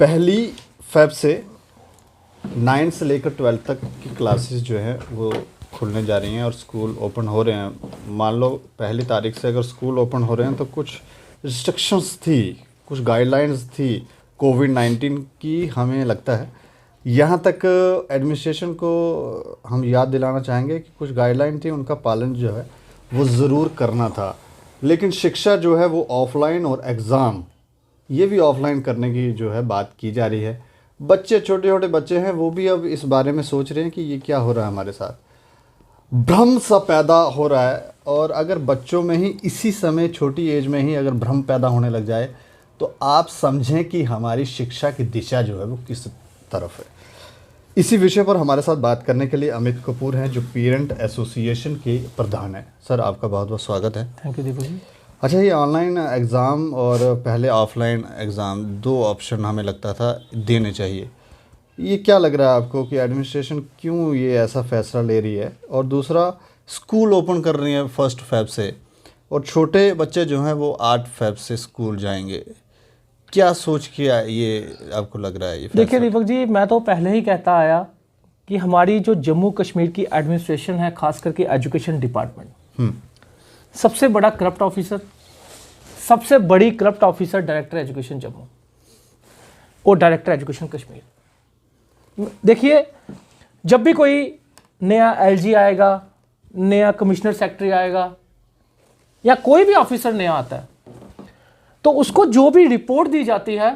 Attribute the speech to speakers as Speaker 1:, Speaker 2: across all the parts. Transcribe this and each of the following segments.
Speaker 1: पहली फेब से 9 से लेकर 12 तक की क्लासेस जो हैं वो खुलने जा रही हैं और स्कूल ओपन हो रहे हैं। मान लो पहली तारीख से अगर स्कूल ओपन हो रहे हैं तो कुछ रिस्ट्रिक्शंस थी, कुछ गाइडलाइंस थी कोविड-19 की। हमें लगता है यहाँ तक एडमिनिस्ट्रेशन को हम याद दिलाना चाहेंगे कि कुछ गाइडलाइन थी, उनका पालन जो है वो ज़रूर करना था। लेकिन शिक्षा जो है वो ऑफ़लाइन और एग्ज़ाम ये भी ऑफ़लाइन करने की जो है बात की जा रही है। बच्चे, छोटे छोटे बच्चे हैं, वो भी अब इस बारे में सोच रहे हैं कि ये क्या हो रहा है हमारे साथ। भ्रम सा पैदा हो रहा है और अगर बच्चों में ही इसी समय छोटी एज में ही अगर भ्रम पैदा होने लग जाए तो आप समझें कि हमारी शिक्षा की दिशा जो है वो किस तरफ है। इसी विषय पर हमारे साथ बात करने के लिए अमित कपूर हैं जो पेरेंट एसोसिएशन के प्रधान हैं। सर, आपका बहुत बहुत स्वागत है।
Speaker 2: Thank you Deepak ji.
Speaker 1: अच्छा, ये ऑनलाइन एग्ज़ाम और पहले ऑफ़लाइन एग्ज़ाम, दो ऑप्शन हमें लगता था देने चाहिए। ये क्या लग रहा है आपको कि एडमिनिस्ट्रेशन क्यों ये ऐसा फ़ैसला ले रही है? और दूसरा, स्कूल ओपन कर रही है 1 फेब से और छोटे बच्चे जो हैं वो 8 फेब से स्कूल जाएंगे। क्या सोच के ये आपको लग रहा है ये?
Speaker 2: देखिए दीपक जी, मैं तो पहले ही कहता आया कि हमारी जो जम्मू कश्मीर की एडमिनिस्ट्रेशन है, खास करके एजुकेशन डिपार्टमेंट, सबसे बड़ा करप्ट ऑफिसर, सबसे बड़ी corrupt officer director education Jammu और डायरेक्टर एजुकेशन कश्मीर। देखिए, जब भी कोई नया एलजी आएगा, नया कमिश्नर सेक्रेटरी आएगा या कोई भी ऑफिसर नया आता है तो उसको जो भी रिपोर्ट दी जाती है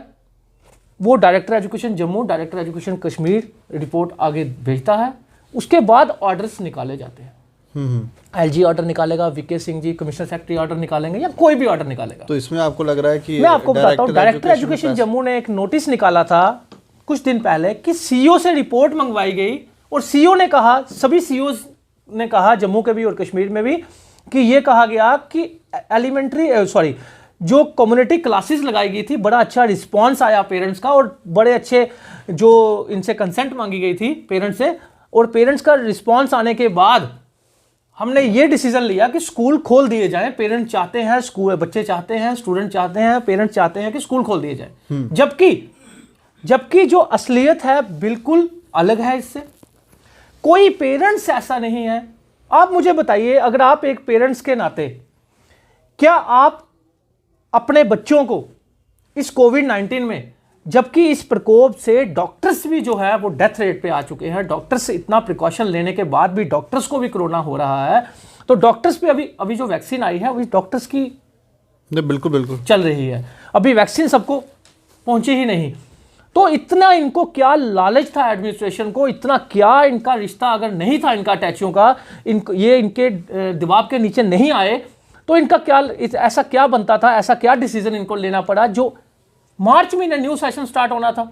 Speaker 2: वो director education Jammu, director education Kashmir report आगे भेजता है। उसके बाद ऑर्डर्स निकाले जाते हैं। एलजी ऑर्डर निकालेगा, VK Singh ji commissioner secretary order निकालेंगे या कोई भी ऑर्डर निकालेगा।
Speaker 1: तो इसमें आपको लग रहा है कि
Speaker 2: मैं आपको बताता हूँ, डायरेक्टर एजुकेशन जम्मू ने एक नोटिस निकाला था कुछ दिन पहले कि सीईओ से रिपोर्ट मंगवाई गई और सीईओ ने कहा, सभी सीईओ ने कहा जम्मू के भी और कश्मीर में भी, कि ये कहा गया कि जो कम्युनिटी क्लासेस लगाई गई थी, बड़ा अच्छा रिस्पांस आया पेरेंट्स का और बड़े अच्छे जो इनसे कंसेंट मांगी गई थी पेरेंट्स से, और पेरेंट्स का रिस्पांस आने के बाद हमने ये डिसीजन लिया कि स्कूल खोल दिए जाएं। पेरेंट्स चाहते हैं, स्कूल बच्चे चाहते हैं, स्टूडेंट चाहते हैं, पेरेंट्स चाहते हैं कि स्कूल खोल दिए जाएं। जबकि जो असलियत है बिल्कुल अलग है इससे। कोई पेरेंट्स ऐसा नहीं है। आप मुझे बताइए, अगर आप एक पेरेंट्स के नाते, क्या आप अपने बच्चों को इस कोविड-19 में, जबकि इस प्रकोप से डॉक्टर्स भी जो है वो डेथ रेट पे आ चुके हैं, डॉक्टर्स से इतना प्रिकॉशन लेने के बाद भी डॉक्टर्स को भी कोरोना हो रहा है, तो डॉक्टर्स पे अभी जो वैक्सीन आई है अभी डॉक्टर्स की बिल्कुल चल रही है, अभी वैक्सीन सबको पहुंची ही नहीं। तो इतना इनको क्या लालच था एडमिनिस्ट्रेशन को, इतना क्या इनका रिश्ता अगर नहीं था इनका अटैचियों का, ये इनके दबाव के नीचे नहीं आए तो इनका क्या, ऐसा क्या बनता था, ऐसा क्या डिसीजन इनको लेना पड़ा जो मार्च महीने न्यू सेशन स्टार्ट होना था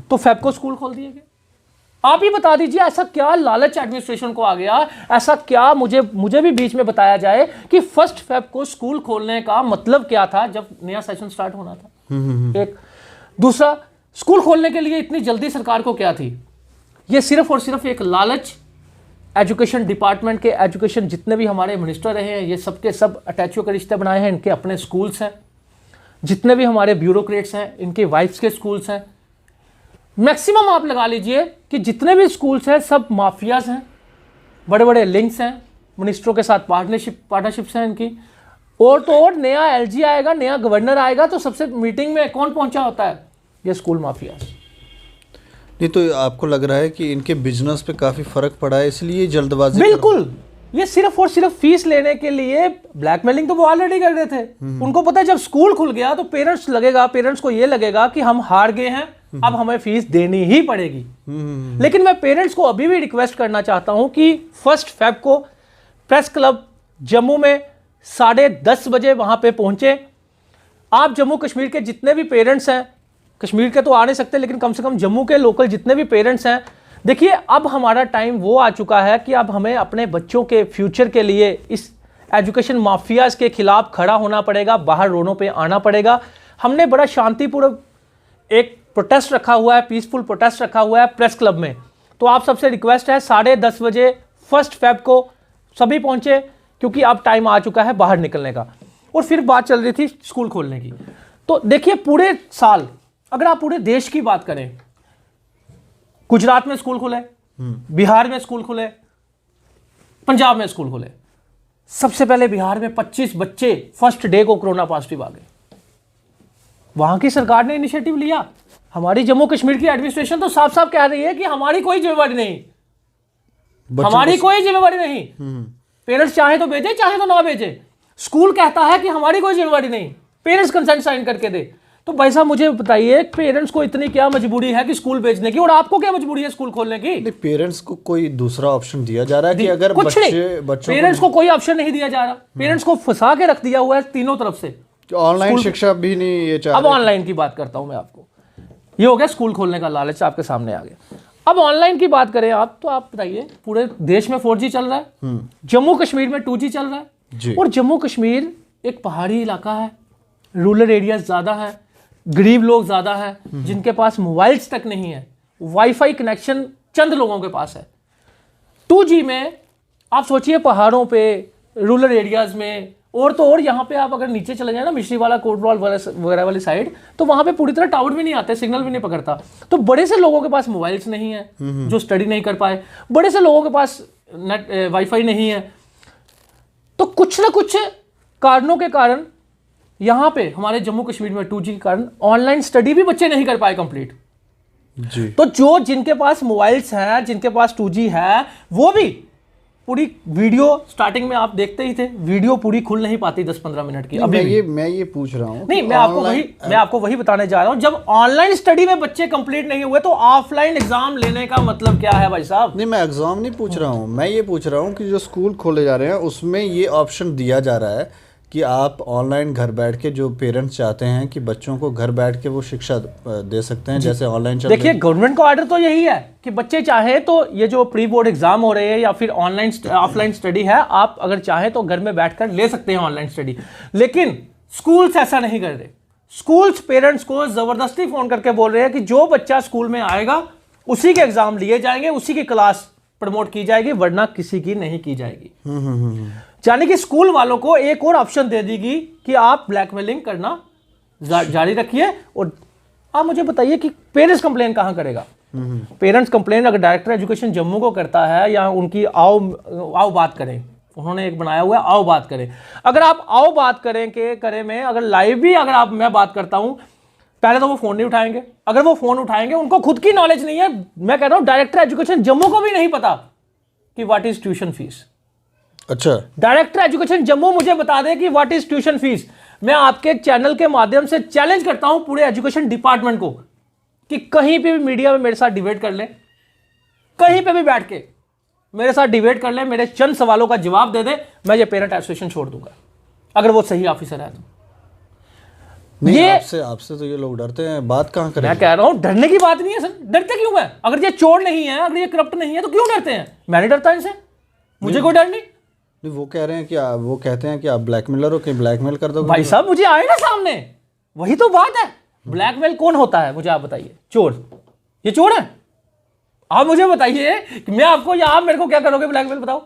Speaker 2: तो फेब को स्कूल खोल दिए गए। आप ही बता दीजिए, ऐसा क्या लालच एडमिनिस्ट्रेशन को आ गया, ऐसा क्या मुझे भी बीच में बताया जाए कि 1 फेब को स्कूल खोलने का मतलब क्या था जब नया सेशन स्टार्ट होना था। एक दूसरा, स्कूल खोलने के लिए इतनी जल्दी सरकार को क्या थी? ये सिर्फ और सिर्फ एक लालच। एजुकेशन डिपार्टमेंट के एजुकेशन जितने भी हमारे मिनिस्टर रहे हैं, ये सबके सब अटैचियों के रिश्ते बनाए हैं, इनके अपने स्कूल्स हैं। जितने भी हमारे ब्यूरोक्रेट्स हैं, इनके वाइफ्स के स्कूल्स हैं। मैक्सिमम आप लगा लीजिए कि जितने भी स्कूल्स हैं सब माफियाज हैं, बड़े बड़े लिंक्स हैं, मिनिस्टरों के साथ पार्टनरशिप्स हैं इनकी। और तो और नया एलजी आएगा, नया गवर्नर आएगा तो सबसे मीटिंग में कौन पहुंचा होता है? ये स्कूल माफियाज।
Speaker 1: नहीं, तो आपको लग रहा है कि इनके बिजनेस पे काफी फर्क पड़ा है इसलिए जल्दबाजी?
Speaker 2: बिल्कुल, ये सिर्फ और सिर्फ फीस लेने के लिए ब्लैकमेलिंग तो वो ऑलरेडी कर रहे थे। उनको पता है जब स्कूल खुल गया तो पेरेंट्स को ये लगेगा कि हम हार गए हैं, अब हमें फीस देनी ही पड़ेगी। लेकिन मैं पेरेंट्स को अभी भी रिक्वेस्ट करना चाहता हूं कि 1 फेब को प्रेस क्लब जम्मू में 10:30 बजे वहां पे पहुंचे। आप जम्मू कश्मीर के जितने भी पेरेंट्स हैं, कश्मीर के तो आ नहीं सकते लेकिन कम से कम जम्मू के लोकल जितने भी पेरेंट्स हैं, देखिए अब हमारा टाइम वो आ चुका है कि अब हमें अपने बच्चों के फ्यूचर के लिए इस एजुकेशन माफियाज के खिलाफ खड़ा होना पड़ेगा, बाहर रोडों पे आना पड़ेगा। हमने बड़ा शांतिपूर्ण एक प्रोटेस्ट रखा हुआ है, पीसफुल प्रोटेस्ट रखा हुआ है प्रेस क्लब में। तो आप सबसे रिक्वेस्ट है 10:30 बजे 1 फेब को सभी पहुंचे, क्योंकि अब टाइम आ चुका है बाहर निकलने का। और फिर बात चल रही थी स्कूल खोलने की। तो देखिए, पूरे साल अगर आप पूरे देश की बात करें, गुजरात में स्कूल खुले, बिहार में स्कूल खुले, पंजाब में स्कूल खुले। सबसे पहले बिहार में 25 बच्चे फर्स्ट डे को कोरोना पॉजिटिव आ गए। वहां की सरकार ने इनिशिएटिव लिया। हमारी जम्मू कश्मीर की एडमिनिस्ट्रेशन तो साफ साफ कह रही है कि हमारी कोई जिम्मेवारी नहीं, हमारी कोई जिम्मेवारी नहीं। पेरेंट्स चाहे तो भेजे, चाहे तो ना भेजे। स्कूल कहता है कि हमारी कोई जिम्मेवारी नहीं, पेरेंट्स कंसेंट साइन करके दे। तो भाई साहब मुझे बताइए, पेरेंट्स को इतनी क्या मजबूरी है कि स्कूल भेजने की, और आपको क्या मजबूरी है स्कूल खोलने की?
Speaker 1: पेरेंट्स को कोई दूसरा ऑप्शन दिया जा रहा है कि अगर
Speaker 2: कुछ नहीं,
Speaker 1: बच्चों
Speaker 2: पेरेंट्स को कोई ऑप्शन नहीं दिया जा रहा। पेरेंट्स को फंसा के रख दिया हुआ है तीनों तरफ से।
Speaker 1: ऑनलाइन शिक्षा भी नहीं ये चाह
Speaker 2: अब ऑनलाइन की बात करता हूं मैं आपको। ये हो गया स्कूल खोलने का लालच आपके सामने आ गया। अब ऑनलाइन की बात करें आप, तो आप बताइए, पूरे देश में 4G चल रहा है, जम्मू कश्मीर में 2G चल रहा है। और जम्मू कश्मीर एक पहाड़ी इलाका है, रूरल एरियाज ज्यादा है, गरीब लोग ज्यादा है, जिनके पास मोबाइल्स तक नहीं है, वाईफाई कनेक्शन चंद लोगों के पास है। 2G में आप सोचिए, पहाड़ों पे, रूरल एरियाज में, और तो और यहाँ पे आप अगर नीचे चले जाए ना, मिश्री वाला, कोटवाल वगैरह वाली साइड, तो वहां पे पूरी तरह टावर भी नहीं आते, सिग्नल भी नहीं पकड़ता। तो बड़े से लोगों के पास मोबाइल्स नहीं है जो स्टडी नहीं कर पाए, बड़े से लोगों के पास नेट वाईफाई नहीं है। तो कुछ ना कुछ कारणों के कारण यहाँ पे हमारे जम्मू कश्मीर में 2G के कारण ऑनलाइन स्टडी भी बच्चे नहीं कर पाए कंप्लीट
Speaker 1: जी।
Speaker 2: तो जो जिनके पास मोबाइल्स हैं, जिनके पास 2G है, वो भी पूरी वीडियो, स्टार्टिंग में आप देखते ही थे, वीडियो पूरी खुल नहीं पाती 10-15 मिनट की। अभी
Speaker 1: मैं ये पूछ रहा हूँ,
Speaker 2: नहीं, मैं आपको वही बताने जा रहा हूँ। जब ऑनलाइन स्टडी में बच्चे कंप्लीट नहीं हुए तो ऑफलाइन एग्जाम लेने का मतलब क्या है भाई साहब?
Speaker 1: नहीं, मैं एग्जाम नहीं पूछ रहा हूँ, मैं ये पूछ रहा हूँ कि जो स्कूल खोले जा रहे हैं उसमें ये ऑप्शन दिया जा रहा है कि आप ऑनलाइन घर बैठ के, जो पेरेंट्स चाहते हैं कि बच्चों को घर बैठ के वो शिक्षा दे सकते हैं, जैसे ऑनलाइन चल।
Speaker 2: देखिए, गवर्नमेंट का ऑर्डर तो यही है कि बच्चे चाहे तो ये जो प्री बोर्ड एग्जाम हो रहे हैं या फिर ऑनलाइन ऑफलाइन स्टडी है, आप अगर चाहे तो घर में बैठकर ले सकते हैं ऑनलाइन स्टडी। लेकिन स्कूल्स ऐसा नहीं कर रहे। स्कूल्स पेरेंट्स को जबरदस्ती फोन करके बोल रहे हैं कि जो बच्चा स्कूल में आएगा उसी के एग्जाम लिए जाएंगे, उसी की क्लास प्रमोट की जाएगी, वरना किसी की नहीं की जाएगी। यानी कि स्कूल वालों को एक और ऑप्शन दे देगी कि आप ब्लैकमेलिंग करना जारी रखिए। और आप मुझे बताइए कि पेरेंट्स कंप्लेन कहां करेगा? पेरेंट्स कंप्लेन अगर डायरेक्टर एजुकेशन जम्मू को करता है, या उनकी आओ बात करें, उन्होंने एक बनाया हुआ है आओ बात करें। अगर आप आओ बात करें में अगर लाइव भी अगर मैं बात करता हूं, पहले तो वो फोन नहीं उठाएंगे। अगर वो फोन उठाएंगे, उनको खुद की नॉलेज नहीं है। मैं कह रहा हूं डायरेक्टर एजुकेशन जम्मू को भी नहीं पता कि व्हाट इज ट्यूशन फीस।
Speaker 1: अच्छा,
Speaker 2: डायरेक्टर एजुकेशन जम्मू मुझे बता दे कि व्हाट इज ट्यूशन फीस। मैं आपके चैनल के माध्यम से चैलेंज करता हूं पूरे एजुकेशन डिपार्टमेंट को कि कहीं पे भी मीडिया में मेरे साथ डिबेट कर ले, कहीं पे भी बैठ के मेरे साथ डिबेट कर ले, मेरे चंद सवालों का जवाब दे दे, मैं ये पेरेंट एसोसिएशन छोड़ दूंगा, अगर वो सही ऑफिसर है तो।
Speaker 1: नहीं,
Speaker 2: ये
Speaker 1: आपसे तो ये लोग डरते हैं, बात कहां करें?
Speaker 2: मैं कह रहा हूं डरने की बात नहीं है सर। डरते क्यों है? अगर ये चोर नहीं है, अगर ये करप्ट नहीं है, तो क्यों डरते हैं? मैं नहीं डरता इनसे, मुझे कोई डर नहीं।
Speaker 1: वो कह रहे हैं कि वो कहते हैं कि आप ब्लैकमेलर हो, कि ब्लैकमेल कर दोगे।
Speaker 2: भाई साहब मुझे आए ना सामने, वही तो बात है। ब्लैकमेल कौन होता है मुझे आप बताइए? चोर। ये चोर है? आप मुझे बताइए कि मैं आपको, या आप मेरे को क्या करोगे ब्लैकमेल? बताओ,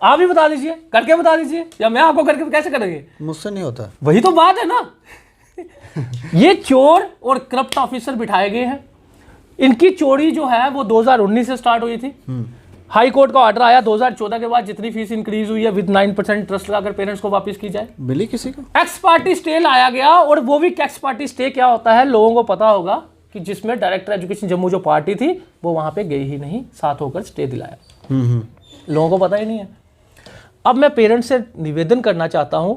Speaker 2: आप ही बता दीजिए, करके बता दीजिए, या मैं आपको करके कैसे करेंगे?
Speaker 1: मुझसे नहीं होता।
Speaker 2: वही तो बात है ना। ये चोर और करप्ट ऑफिसर बिठाए गए हैं। इनकी चोरी जो है वो 2019 से स्टार्ट हुई थी। हाई कोर्ट का ऑर्डर आया 2014 के बाद, जितनी फीस इंक्रीज हुई है विद 9% ट्रस्ट लगाकर पेरेंट्स को वापस की जाए।
Speaker 1: मिली किसी को?
Speaker 2: एक्स पार्टी स्टे लाया गया, और वो भी एक्स पार्टी स्टे क्या होता है लोगों को पता होगा कि जिसमें डायरेक्टर एजुकेशन जम्मू जो पार्टी थी वो वहां पे गई ही नहीं, साथ होकर स्टे दिलाया। लोगों को पता ही नहीं है। अब मैं पेरेंट्स से निवेदन करना चाहता हूं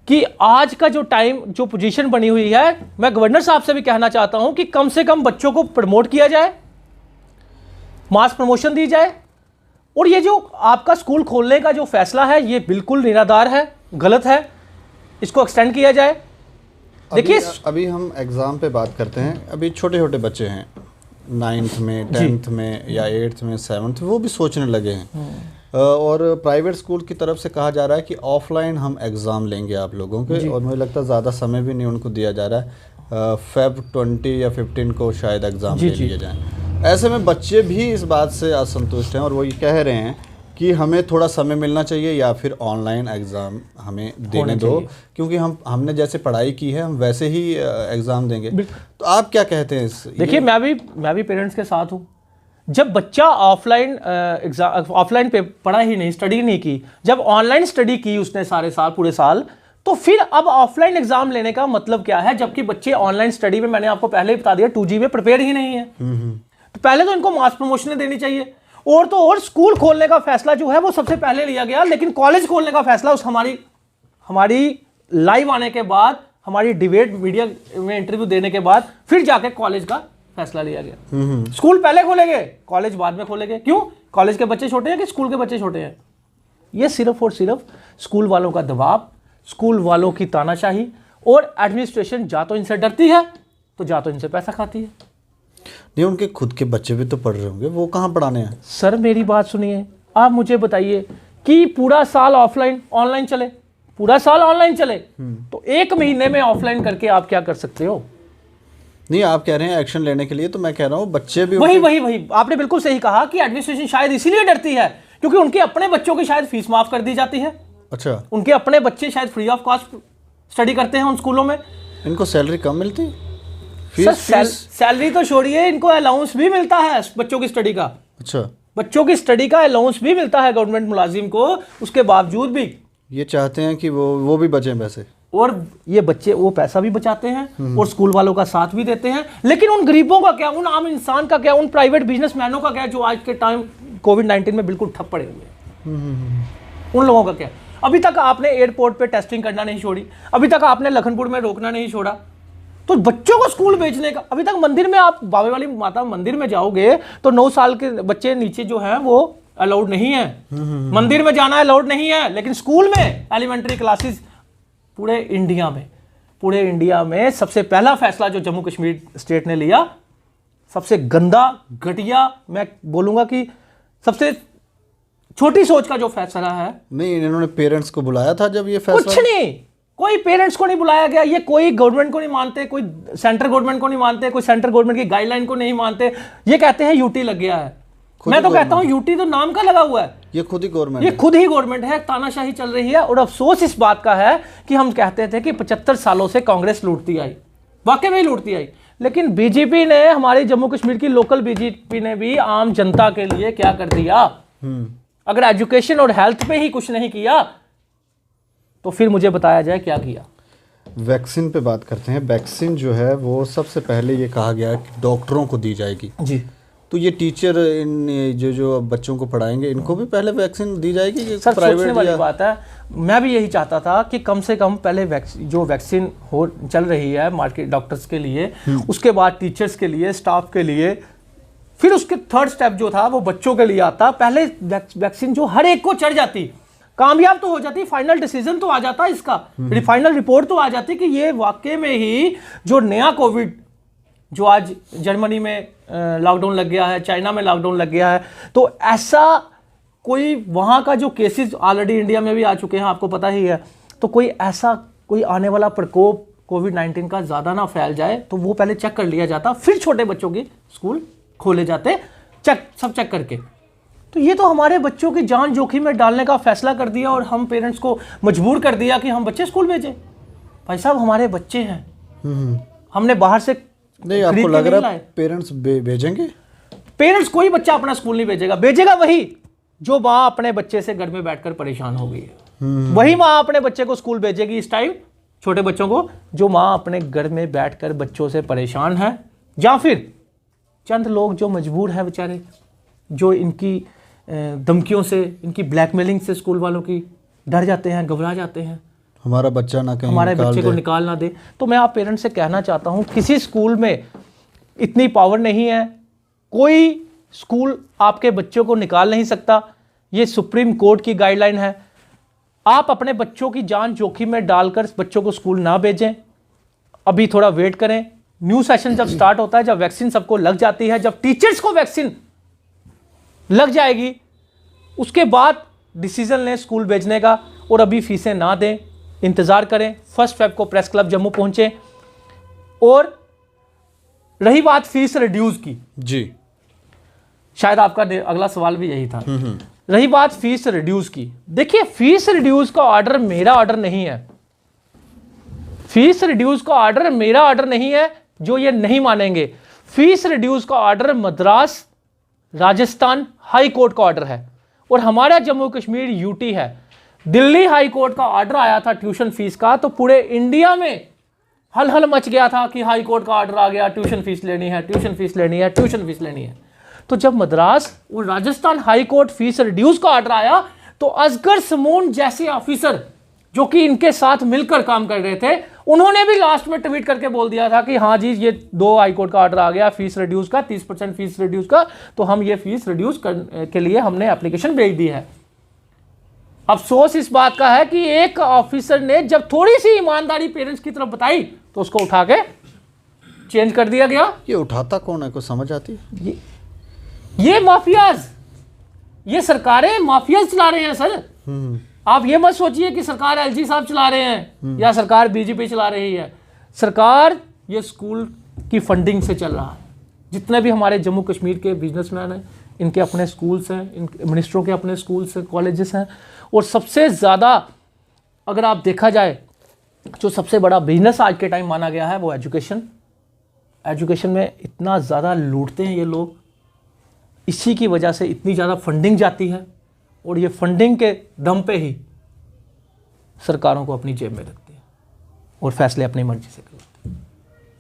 Speaker 2: कि आज का जो टाइम, जो पोजीशन बनी हुई है, मैं गवर्नर साहब से भी कहना चाहता हूं कि कम से कम बच्चों को प्रमोट किया जाए, मास प्रमोशन दी जाए। और ये जो आपका स्कूल खोलने का जो फैसला है, ये बिल्कुल निराधार है, गलत है, इसको एक्सटेंड किया जाए। देखिए,
Speaker 1: अभी हम एग्ज़ाम पे बात करते हैं। अभी छोटे छोटे बच्चे हैं, 9th में, 10th में, या 8th में, 7th, वो भी सोचने लगे हैं। और प्राइवेट स्कूल की तरफ से कहा जा रहा है कि ऑफलाइन हम एग्ज़ाम लेंगे आप लोगों के, और मुझे लगता है ज़्यादा समय भी नहीं उनको दिया जा रहा है। Feb 20 या 15 को शायद एग्ज़ाम ले लिए जाएँ। ऐसे में बच्चे भी इस बात से असंतुष्ट हैं, और वो ये कह रहे हैं कि हमें थोड़ा समय मिलना चाहिए या फिर ऑनलाइन एग्ज़ाम हमें देने दो, क्योंकि हमने जैसे पढ़ाई की है हम वैसे ही एग्ज़ाम देंगे। तो आप क्या कहते हैं इस?
Speaker 2: देखिए, मैं भी पेरेंट्स के साथ हूँ। जब बच्चा ऑफलाइन पे पढ़ा ही नहीं, स्टडी नहीं की, जब ऑनलाइन स्टडी की उसने सारे साल, पूरे साल, तो फिर अब ऑफलाइन एग्जाम लेने का मतलब क्या है? जबकि बच्चे ऑनलाइन स्टडी में, मैंने आपको पहले ही बता दिया, 2G में प्रिपेयर ही नहीं है। तो पहले तो इनको मास प्रमोशन देनी चाहिए। और तो और स्कूल खोलने का फैसला जो है वो सबसे पहले लिया गया, लेकिन कॉलेज खोलने का फैसला उस हमारी लाइव आने के बाद, हमारी डिबेट मीडिया में इंटरव्यू देने के बाद फिर जाके कॉलेज का फैसला लिया गया। स्कूल पहले खोलेंगे, कॉलेज बाद में खोलेंगे। क्यों? कॉलेज के बच्चे छोटे हैं कि स्कूल के बच्चे छोटे हैं? ये सिर्फ और सिर्फ स्कूल वालों का दबाव, स्कूल वालों की तानाशाही, और एडमिनिस्ट्रेशन जा तो इनसे डरती है तो जा तो इनसे पैसा खाती है।
Speaker 1: नहीं, उनके खुद के बच्चे भी तो पढ़ रहे होंगे, वो कहाँ पढ़ाने हैं?
Speaker 2: सर मेरी बात सुनिए, आप मुझे बताइए कि पूरा साल ऑनलाइन चले, पूरा साल ऑनलाइन चले, तो 1 महीने में ऑफलाइन करके आप क्या कर सकते हो?
Speaker 1: नहीं, आप कह रहे हैं एक्शन लेने के लिए, तो मैं कह रहा हूँ बच्चे भी
Speaker 2: वही आपने बिल्कुल सही कहा कि एडमिनिस्ट्रेशन शायद इसीलिए डरती है क्योंकि उनके अपने बच्चों की शायद फीस माफ कर दी जाती है।
Speaker 1: अच्छा,
Speaker 2: उनके अपने बच्चे शायद फ्री ऑफ कॉस्ट स्टडी करते हैं उन स्कूलों में।
Speaker 1: इनको सैलरी कम मिलती?
Speaker 2: सर सैलरी तो छोड़िए, इनको अलाउंस भी मिलता है बच्चों की स्टडी का।
Speaker 1: अच्छा,
Speaker 2: बच्चों की स्टडी का अलाउंस भी मिलता है गवर्नमेंट मुलाजिम को, उसके बावजूद भी
Speaker 1: ये चाहते हैं कि वो भी बचें पैसे,
Speaker 2: और ये बच्चे वो पैसा भी बचाते हैं और स्कूल वालों का साथ भी देते हैं। लेकिन उन गरीबों का क्या, उन आम इंसान का क्या, उन प्राइवेट बिजनेसमैनों का क्या, जो आज के टाइम कोविड-19 में बिल्कुल ठप पड़े हुए हैं, उन लोगों का क्या? अभी तक आपने एयरपोर्ट पे टेस्टिंग करना नहीं छोड़ी, अभी तक आपने लखनपुर में रोकना नहीं छोड़ा, तो बच्चों को स्कूल भेजने का, अभी तक मंदिर में, आप बाबे वाली माता मंदिर में जाओगे तो 9 साल के बच्चे नीचे जो हैं वो अलाउड नहीं है, मंदिर में जाना अलाउड नहीं है। लेकिन स्कूल में एलिमेंट्री क्लासेस पूरे इंडिया में सबसे पहला फैसला जो जम्मू कश्मीर स्टेट ने लिया, सबसे गंदा, घटिया, मैं बोलूंगा कि सबसे छोटी सोच का जो फैसला है।
Speaker 1: नहीं, इन्होंने पेरेंट्स को बुलाया था जब ये फैसला?
Speaker 2: कुछ नहीं, कोई पेरेंट्स को नहीं बुलाया गया। ये कोई गवर्नमेंट को नहीं मानते, कोई सेंट्रल गवर्नमेंट को नहीं मानते, कोई सेंट्रल गवर्नमेंट की गाइडलाइन को नहीं मानते। ये कहते हैं यूटी लग गया है। मैं तो कहता हूं यूटी तो नाम का लगा हुआ है,
Speaker 1: ये खुद ही गवर्नमेंट
Speaker 2: है। तानाशाही चल रही है। और अफसोस इस बात का है कि हम कहते थे कि 75 सालों से कांग्रेस लूटती आई, वाकई में लूटती आई, लेकिन बीजेपी ने, हमारी जम्मू कश्मीर की लोकल बीजेपी ने भी आम जनता के लिए क्या कर दिया? अगर एजुकेशन और हेल्थ पे ही कुछ नहीं किया तो फिर मुझे बताया जाए क्या किया।
Speaker 1: वैक्सीन पे बात करते हैं। वैक्सीन जो है वो सबसे पहले ये कहा गया कि डॉक्टरों को दी जाएगी
Speaker 2: जी,
Speaker 1: तो ये टीचर इन जो बच्चों को पढ़ाएंगे इनको भी पहले वैक्सीन दी जाएगी कि
Speaker 2: सर सोचने वाली बात है। मैं भी यही चाहता था कि कम से कम पहले जो वैक्सीन हो चल रही है मार्केट डॉक्टर्स के लिए, उसके बाद टीचर्स के लिए, स्टाफ के लिए, फिर उसके थर्ड स्टेप जो था वो बच्चों के लिए आता। पहले वैक्सीन जो हर एक को चढ़ जाती, कामयाब तो हो जाती, फाइनल डिसीजन तो आ जाता इसका, फाइनल रिपोर्ट तो आ जाती कि ये वाकई में ही जो नया कोविड, जो आज जर्मनी में लॉकडाउन लग गया है, चाइना में लॉकडाउन लग गया है, तो ऐसा कोई वहाँ का जो केसेस ऑलरेडी इंडिया में भी आ चुके हैं, आपको पता ही है, तो कोई आने वाला प्रकोप कोविड-19 का ज़्यादा ना फैल जाए, तो वो पहले चेक कर लिया जाता, फिर छोटे बच्चों के स्कूल खोले जाते, सब चेक करके। तो ये तो हमारे बच्चों की जान जोखिम में डालने का फैसला कर दिया और हम पेरेंट्स को मजबूर कर दिया कि हम बच्चे स्कूल भेजें। भाई साहब, हमारे बच्चे हैं, हमने बाहर से
Speaker 1: नहीं, आपको लग रहा है पेरेंट्स भेजेंगे?
Speaker 2: पेरेंट्स कोई बच्चा अपना स्कूल नहीं भेजेगा वही जो माँ अपने बच्चे से घर में बैठकर परेशान हो गई है। वही माँ अपने बच्चे को स्कूल भेजेगी इस टाइम, छोटे बच्चों को, जो माँ अपने घर में बैठकर बच्चों से परेशान है, या फिर चंद लोग जो मजबूर है बेचारे, जो इनकी धमकियों से, इनकी ब्लैकमेलिंग से स्कूल वालों की डर जाते हैं, घबरा जाते हैं,
Speaker 1: हमारा बच्चा ना कहीं
Speaker 2: हमारे बच्चे को निकाल ना दे। तो मैं आप पेरेंट्स से कहना चाहता हूं, किसी स्कूल में इतनी पावर नहीं है, कोई स्कूल आपके बच्चों को निकाल नहीं सकता। ये सुप्रीम कोर्ट की गाइडलाइन है। आप अपने बच्चों की जान जोखिम में डालकर बच्चों को स्कूल ना भेजें, अभी थोड़ा वेट करें। न्यू सेशन जब स्टार्ट होता है, जब वैक्सीन सबको लग जाती है, जब टीचर्स को वैक्सीन लग जाएगी, उसके बाद डिसीजन लें स्कूल भेजने का। और अभी फीसें ना दें, इंतज़ार करें। 1 फ़रवरी को प्रेस क्लब जम्मू पहुंचे। और रही बात फीस रिड्यूस की,
Speaker 1: जी,
Speaker 2: शायद आपका अगला सवाल भी यही था। रही बात फीस रिड्यूस की, देखिए फीस रिड्यूस का ऑर्डर मेरा ऑर्डर नहीं है, फीस रिड्यूस का ऑर्डर मेरा ऑर्डर नहीं है, जो ये नहीं मानेंगे। फीस रिड्यूस का order Madras Rajasthan high court का ऑर्डर है और हमारा जम्मू कश्मीर यूटी है। दिल्ली हाई कोर्ट का ऑर्डर आया था ट्यूशन फीस का, तो पूरे इंडिया में हल मच गया था कि हाई कोर्ट का ऑर्डर आ गया, ट्यूशन फीस लेनी है, ट्यूशन फीस लेनी है, ट्यूशन फीस लेनी है। तो जब मद्रास और Rajasthan high court fees reduce का ऑर्डर आया तो असगर समून जैसे ऑफिसर जो कि इनके साथ मिलकर काम कर रहे थे, उन्होंने भी लास्ट में ट्वीट करके बोल दिया था कि हाँ जी ये 2 हाई कोर्ट का ऑर्डर आ गया फीस रिड्यूस का, 30% फीस रिड्यूस का, तो हम ये फीस रिड्यूस के लिए हमने एप्लीकेशन भेज दी है। अफसोस इस बात का है कि एक ऑफिसर ने जब थोड़ी सी ईमानदारी पेरेंट्स की तरफ बताई तो उसको उठा के चेंज कर दिया गया।
Speaker 1: ये उठाता कौन है, को समझ आती है?
Speaker 2: ये माफियाज, ये सरकारें माफियाज चला रहे हैं सर। आप ये मत सोचिए कि सरकार एलजी साहब चला रहे हैं या सरकार बीजेपी चला रही है। सरकार ये स्कूल की फंडिंग से चल रहा है। जितने भी हमारे जम्मू कश्मीर के बिजनेसमैन हैं, इनके अपने स्कूल्स हैं, इन मिनिस्टरों के अपने स्कूल्स हैं, कॉलेजेस हैं। और सबसे ज़्यादा अगर आप देखा जाए जो सबसे बड़ा बिजनेस आज के टाइम माना गया है वो एजुकेशन। एजुकेशन में इतना ज़्यादा लूटते हैं ये लोग, इसी की वजह से इतनी ज़्यादा फंडिंग जाती है और ये फंडिंग के दम पे ही सरकारों को अपनी जेब में रखती है और फैसले अपनी मर्जी से करती है।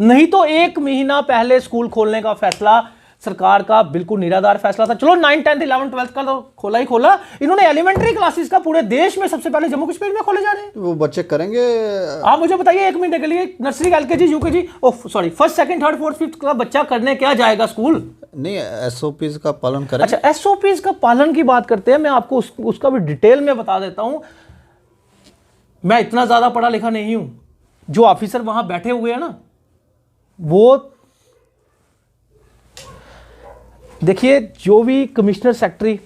Speaker 2: नहीं तो 1 महीना पहले स्कूल खोलने का फैसला सरकार का बिल्कुल निराधार फैसला था। चलो 9, 10, 11, 12 का तो खोला ही खोला, इन्होंने एलिमेंट्री क्लासेस का पूरे देश में सबसे पहले जम्मू कश्मीर में खोले जा रहे हैं।
Speaker 1: वो बच्चे करेंगे।
Speaker 2: आप मुझे बताइए 1 महीने के लिए nursery, LKG, UKG, sorry first, second, third, fourth, fifth का बच्चा करने क्या जाएगा स्कूल?
Speaker 1: नहीं, एसओपीज का पालन करें।
Speaker 2: अच्छा, एसओपीज का पालन की बात करते हैं, मैं आपको उसका भी डिटेल में बता देता हूं। मैं इतना ज्यादा पढ़ा लिखा नहीं हूं, जो ऑफिसर वहां बैठे हुए हैं ना, वो देखिए जो भी कमिश्नर सेक्रेटरी,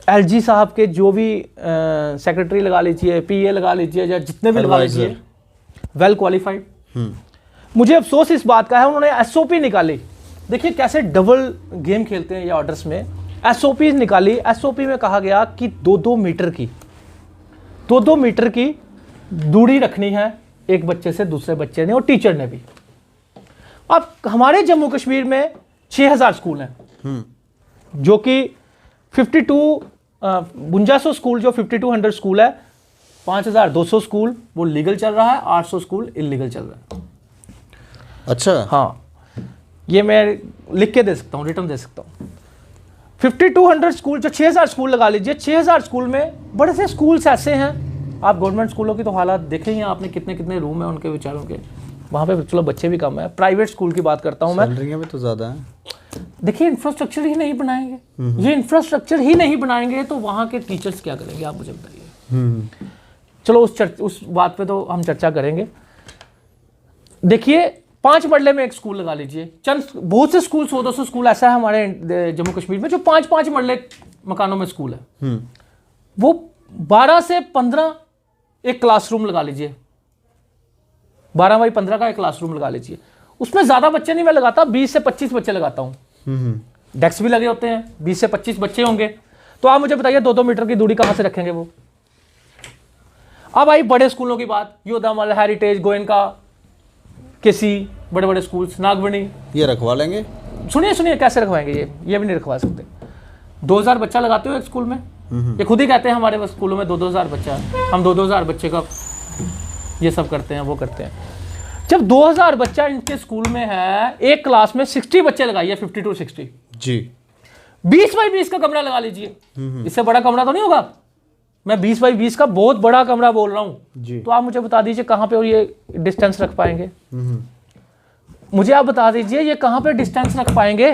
Speaker 2: एलजी साहब के जो भी सेक्रेटरी लगा लीजिए, पीए लगा लीजिए, या जितने भी लगा लीजिए, वेल क्वालिफाइड। मुझे अफसोस इस बात का है उन्होंने एसओपी निकाली। देखिए कैसे डबल गेम खेलते हैं ये ऑर्डर्स में। एसओपी निकाली, एसओपी में कहा गया कि 2-2 मीटर की दूरी रखनी है एक बच्चे से दूसरे बच्चे ने और टीचर ने भी। अब हमारे जम्मू कश्मीर में 6000 स्कूल हैं, जो कि 52 स्कूल जो 5200 स्कूल है, 5200 स्कूल वो लीगल चल रहा है, 800 स्कूल इलीगल चल रहा है।
Speaker 1: अच्छा,
Speaker 2: हाँ, ये मैं लिख के दे सकता हूँ, रिटर्न दे सकता हूँ। 5200 स्कूल, जो 6000 स्कूल लगा लीजिए, 6000 स्कूल में बड़े से स्कूल्स ऐसे हैं। आप गवर्नमेंट स्कूलों की तो हालात देखे ही हैं आपने, कितने कितने रूम हैं उनके बेचारों के, वहाँ पे चलो बच्चे भी कम है। प्राइवेट स्कूल की बात करता हूँ मैं,
Speaker 1: सैलरियाँ भी तो ज़्यादा हैं।
Speaker 2: देखिए इंफ्रास्ट्रक्चर ही नहीं बनाएंगे, ये इंफ्रास्ट्रक्चर ही नहीं बनाएंगे तो वहाँ के टीचर्स क्या करेंगे, आप मुझे बताइए। चलो उस बात पे तो हम चर्चा करेंगे। देखिए 5 मरले में एक स्कूल लगा लीजिए, चंद बहुत से स्कूल, 100-200 स्कूल ऐसा है हमारे जम्मू कश्मीर में जो 5-5 मरले मकानों में स्कूल है। वो 12 से 15 एक क्लासरूम लगा लीजिए, 12 बाई 15 का एक क्लासरूम लगा लीजिए। उसमें ज़्यादा बच्चे नहीं मैं लगाता, 20 से 25 बच्चे लगाता हूँ। डेस्क भी लगे होते हैं, 20 से 25 बच्चे होंगे। तो आप मुझे बताइए 2-2 मीटर की दूरी कहाँ से रखेंगे वो? अब आई बड़े स्कूलों की बात, योधामल, हेरिटेज, गोयनका, केसी, बड़े बड़े स्कूल्स, नागवनी, ये
Speaker 1: रखवा लेंगे।
Speaker 2: सुनिए कैसे रखवाएंगे? ये भी नहीं रखवा सकते। 2000 बच्चा लगाते हो एक स्कूल में, ये खुद ही कहते हैं हमारे स्कूलों में 2-2000 बच्चा है, हम 2-2000 बच्चे का ये सब करते हैं वो करते हैं। जब 2000 बच्चा इनके स्कूल में है, एक क्लास में 60 बच्चे लगाइए, 50-60
Speaker 1: जी,
Speaker 2: 20 बाई 20 का कमरा लगा लीजिए। इससे बड़ा कमरा तो नहीं होगा, मैं 20 बाई 20 का बहुत बड़ा कमरा बोल रहा हूँ। तो आप मुझे बता दीजिए कहाँ पे और ये डिस्टेंस रख पाएंगे? मुझे आप बता दीजिए ये कहाँ पे डिस्टेंस रख पाएंगे?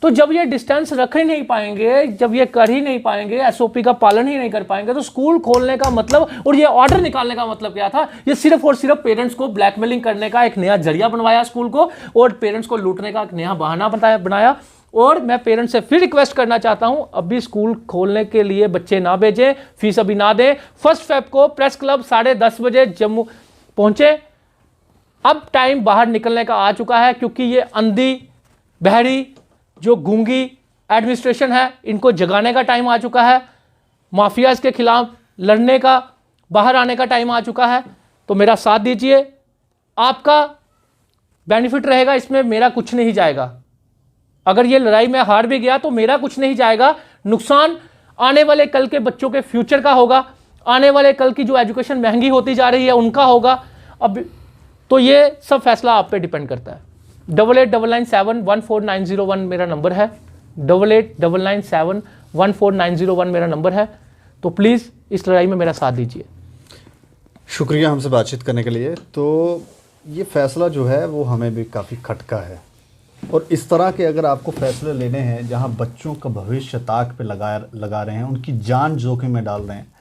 Speaker 2: तो जब ये डिस्टेंस रख ही नहीं पाएंगे, जब ये कर ही नहीं पाएंगे, एसओपी का पालन ही नहीं कर पाएंगे, तो स्कूल खोलने का मतलब और ये ऑर्डर निकालने का मतलब क्या था? ये सिर्फ और सिर्फ पेरेंट्स को ब्लैकमेलिंग करने का एक नया जरिया बनवाया स्कूल को, और पेरेंट्स को लूटने का एक नया बहाना बनाया। और मैं पेरेंट्स से फिर रिक्वेस्ट करना चाहता हूं, अभी स्कूल खोलने के लिए बच्चे ना भेजें, फीस अभी ना दें। 1 फेब को प्रेस क्लब 10:30 बजे जम्मू पहुंचे। अब टाइम बाहर निकलने का आ चुका है, क्योंकि ये अंधी, बहरी, जो गूंगी एडमिनिस्ट्रेशन है, इनको जगाने का टाइम आ चुका है, माफियाज के खिलाफ लड़ने का, बाहर आने का टाइम आ चुका है। तो मेरा साथ दीजिए, आपका बेनिफिट रहेगा इसमें, मेरा कुछ नहीं जाएगा। अगर ये लड़ाई में हार भी गया तो मेरा कुछ नहीं जाएगा, नुकसान आने वाले कल के बच्चों के फ्यूचर का होगा, आने वाले कल की जो एजुकेशन महंगी होती जा रही है उनका होगा। अब तो ये सब फैसला आप पे डिपेंड करता है। 8899714901 मेरा नंबर है, 8899714901 मेरा नंबर है। तो प्लीज़ इस लड़ाई में मेरा साथ दीजिए।
Speaker 1: शुक्रिया हमसे बातचीत करने के लिए। तो ये फ़ैसला जो है वो हमें भी काफ़ी खटका है, और इस तरह के अगर आपको फैसले लेने हैं जहां बच्चों का भविष्य ताक पे लगा रहे हैं, उनकी जान जोखिम में डाल रहे हैं,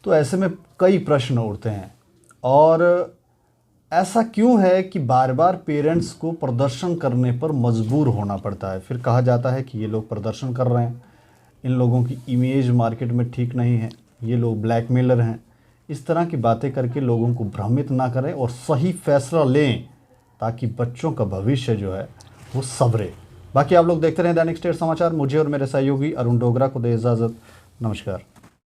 Speaker 1: तो ऐसे में कई प्रश्न उठते हैं। और ऐसा क्यों है कि बार बार पेरेंट्स को प्रदर्शन करने पर मजबूर होना पड़ता है? फिर कहा जाता है कि ये लोग प्रदर्शन कर रहे हैं, इन लोगों की इमेज मार्केट में ठीक नहीं है, ये लोग ब्लैकमेलर हैं। इस तरह की बातें करके लोगों को भ्रमित ना करें और सही फैसला लें, ताकि बच्चों का भविष्य जो है वो संवरे। बाकी आप लोग देखते रहें दैनिक स्टेट समाचार। मुझे और मेरे सहयोगी अरुण डोगरा को दे इजाज़त। नमस्कार।